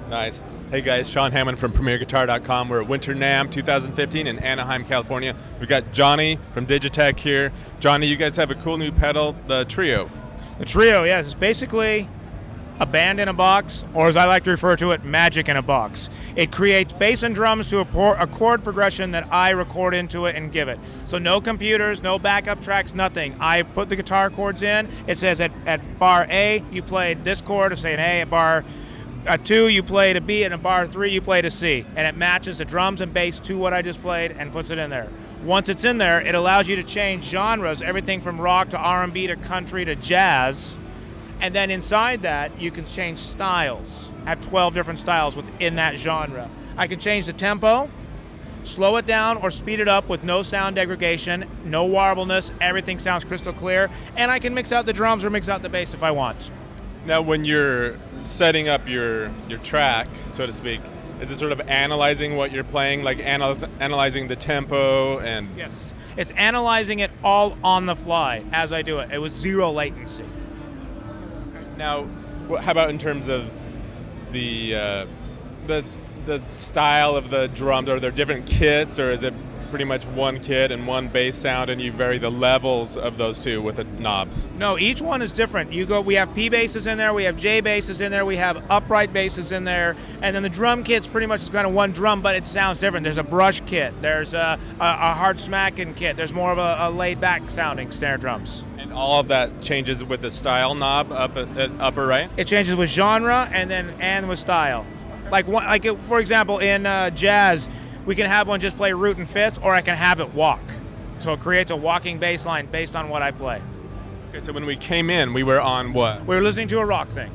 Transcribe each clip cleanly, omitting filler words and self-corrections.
Nice. Hey guys, Sean Hammond from PremierGuitar.com. We're at Winter NAMM 2015 in Anaheim, California. We've got Johnny from Digitech here. Johnny, you guys have a cool new pedal, the Trio. The Trio, yes, it's basically a band in a box, or as I like to refer to it, magic in a box. It creates bass and drums to a chord progression that I record into it and give it. So no computers, no backup tracks, nothing. I put the guitar chords in. It says at bar A, you played this chord, say an A. At bar 2, you played a B, and at bar 3, you played a C. And it matches the drums and bass to what I just played and puts it in there. Once it's in there, it allows you to change genres, everything from rock to R&B to country to jazz. And then inside that, you can change styles. I have 12 different styles within that genre. I can change the tempo, slow it down, or speed it up with no sound degradation, no warbleness, everything sounds crystal clear, and I can mix out the drums or mix out the bass if I want. Now, when you're setting up your track, so to speak, is it sort of analyzing what you're playing, like analyzing the tempo and? Yes, it's analyzing it all on the fly as I do it. It was zero latency. Now, how about in terms of the style of the drums? Are there different kits, or is it pretty much one kit and one bass sound, and you vary the levels of those two with the knobs? No, each one is different. We have P basses in there, we have J basses in there, we have upright basses in there, and then the drum kit's pretty much kind of one drum, but it sounds different. There's a brush kit, there's a hard smacking kit, there's more of a laid back sounding snare drums. And all of that changes with the style knob up at upper right? It changes with genre and with style. Like for example, in jazz, we can have one just play root and fifth, or I can have it walk. So it creates a walking bass line based on what I play. Okay, so when we came in, we were on what? We were listening to a rock thing.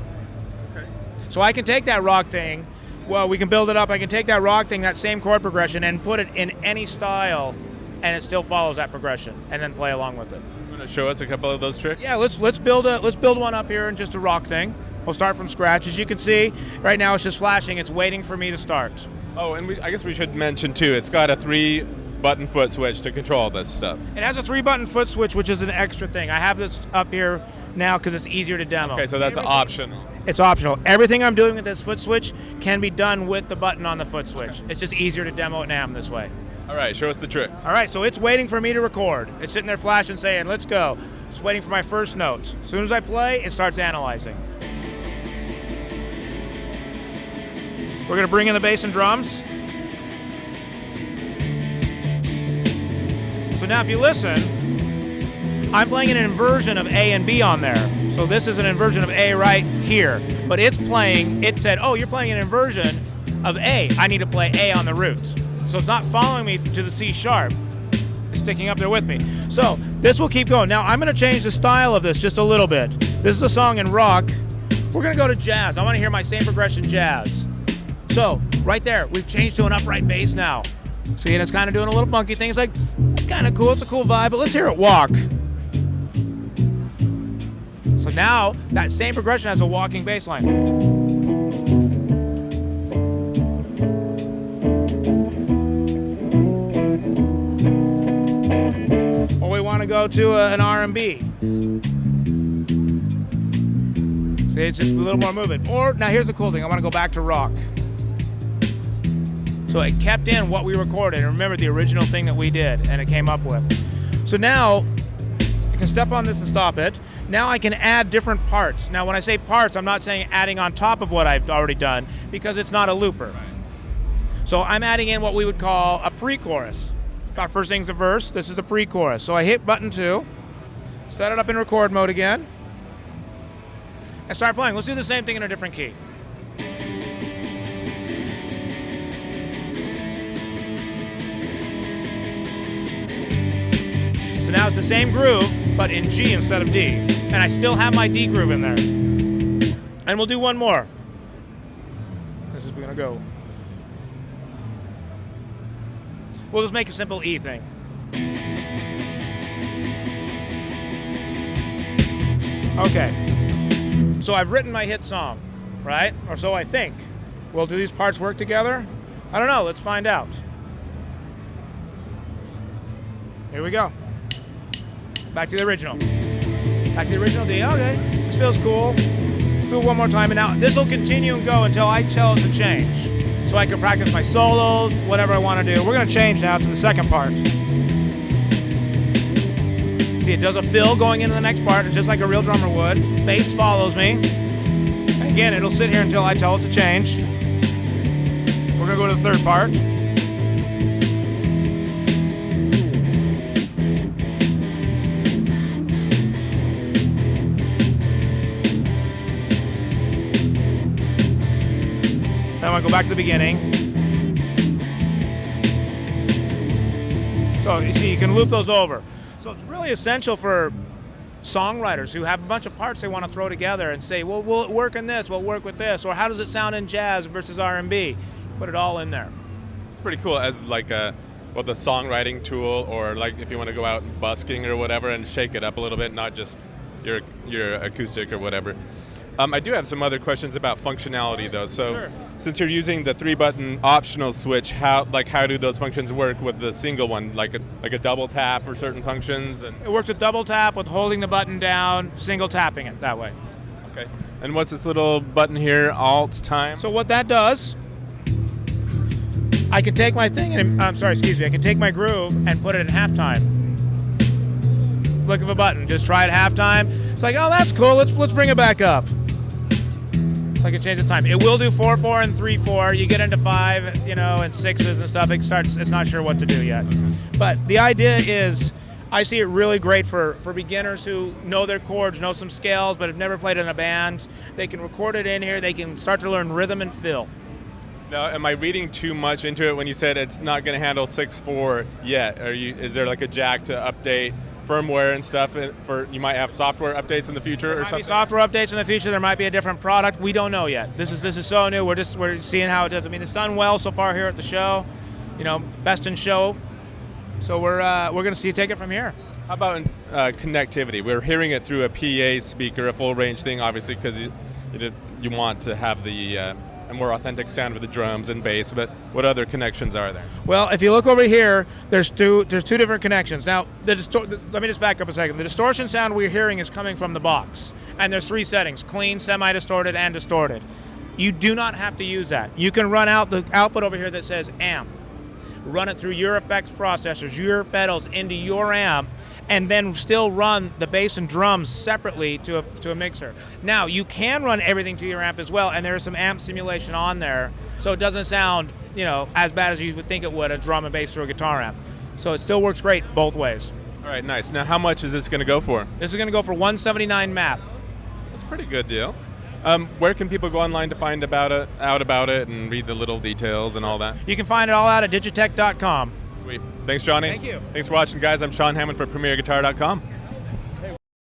Okay. So I can take that rock thing, well, we can build it up. I can take that rock thing, that same chord progression, and put it in any style, and it still follows that progression, and then play along with it. You want to show us a couple of those tricks? Yeah, let's build one up here in just a rock thing. We'll start from scratch. As you can see, right now it's just flashing. It's waiting for me to start. Oh, and I guess we should mention too, it's got a 3-button foot switch to control this stuff. It has a 3-button foot switch, which is an extra thing. I have this up here now because it's easier to demo. Okay, so that's optional. It's optional. Everything I'm doing with this foot switch can be done with the button on the foot switch. Okay. It's just easier to demo at NAMM this way. All right, show us the trick. All right, so it's waiting for me to record. It's sitting there flashing saying, let's go. It's waiting for my first note. As soon as I play, it starts analyzing. We're going to bring in the bass and drums. So now if you listen, I'm playing an inversion of A and B on there. So this is an inversion of A right here. But it's playing, it said, oh, you're playing an inversion of A. I need to play A on the root. So it's not following me to the C sharp. It's sticking up there with me. So this will keep going. Now I'm going to change the style of this just a little bit. This is a song in rock. We're going to go to jazz. I want to hear my same progression jazz. So right there, we've changed to an upright bass now. See, and it's kind of doing a little funky thing. It's like, it's kind of cool, it's a cool vibe, but let's hear it walk. So now, that same progression has a walking bass line. Or we want to go to an R&B. See, it's just a little more movement. Or, now here's the cool thing, I want to go back to rock. So it kept in what we recorded, and remember the original thing that we did and it came up with. So now, I can step on this and stop it. Now I can add different parts. Now when I say parts, I'm not saying adding on top of what I've already done, because it's not a looper. So I'm adding in what we would call a pre-chorus. Our first thing's the verse, this is the pre-chorus. So I hit button 2, set it up in record mode again, and start playing. Let's do the same thing in a different key. So now it's the same groove, but in G instead of D. and I still have my D groove in there. And we'll do one more. This is gonna go. We'll just make a simple E thing. Okay, so I've written my hit song, right? Or so I think. Well, do these parts work together? I don't know, let's find out. Here we go. Back to the original. Back to the original D, okay. This feels cool. Do it one more time, and now this will continue and go until I tell it to change. So I can practice my solos, whatever I want to do. We're gonna change now to the second part. See, it does a fill going into the next part, it's just like a real drummer would. Bass follows me. And again, it'll sit here until I tell it to change. We're gonna go to the third part. Then I want to go back to the beginning. So you see, you can loop those over. So it's really essential for songwriters who have a bunch of parts they want to throw together and say, well, will it work in this? Will it work with this? Or how does it sound in jazz versus R&B? Put it all in there. It's pretty cool as like the songwriting tool, or like if you want to go out busking or whatever and shake it up a little bit, not just your acoustic or whatever. I do have some other questions about functionality though. So Sure. Since you're using the 3-button optional switch, how do those functions work with the single one, like a double tap for certain functions? And It works with double tap, with holding the button down, single tapping it that way. okay. And what's this little button here, Alt time? So what that does, I can take my thing and I can take my groove and put it at halftime. Flick of a button, just try it at halftime. It's like, oh, that's cool. Let's bring it back up. So I can change the time. It will do 4/4 and 3/4. You get into 5, and 6s and stuff. It's not sure what to do yet. But the idea is, I see it really great for beginners who know their chords, know some scales, but have never played in a band. They can record it in here. They can start to learn rhythm and fill. Now, am I reading too much into it when you said it's not going to handle 6/4 yet? Is there like a jack to update firmware and stuff you might have software updates in the future or something? There might be software updates in the future. There might be a different product. We don't know yet. This is so new. We're seeing how it does. I mean, it's done well so far here at the show. Best in show. So we're going to take it from here. How about connectivity? We're hearing it through a PA speaker, a full range thing, obviously, because you want to have a more authentic sound with the drums and bass. But what other connections are there? Well, if you look over here, there's two different connections. Now, let me just back up a second. The distortion sound we're hearing is coming from the box, and there's 3 settings: clean, semi-distorted, and distorted. You do not have to use that. You can run out the output over here that says amp. Run it through your effects processors, your pedals into your amp, and then still run the bass and drums separately to a mixer. Now, you can run everything to your amp as well, and there is some amp simulation on there, so it doesn't sound, as bad as you would think it would, a drum and bass through a guitar amp. So it still works great both ways. All right, nice. Now, how much is this going to go for? This is going to go for $179 MAP. That's a pretty good deal. Where can people go online to find out about it and read the little details and all that? You can find it all out at digitech.com. Sweet. Thanks, Johnny. Thank you. Thanks for watching, guys. I'm Sean Hammond for PremierGuitar.com.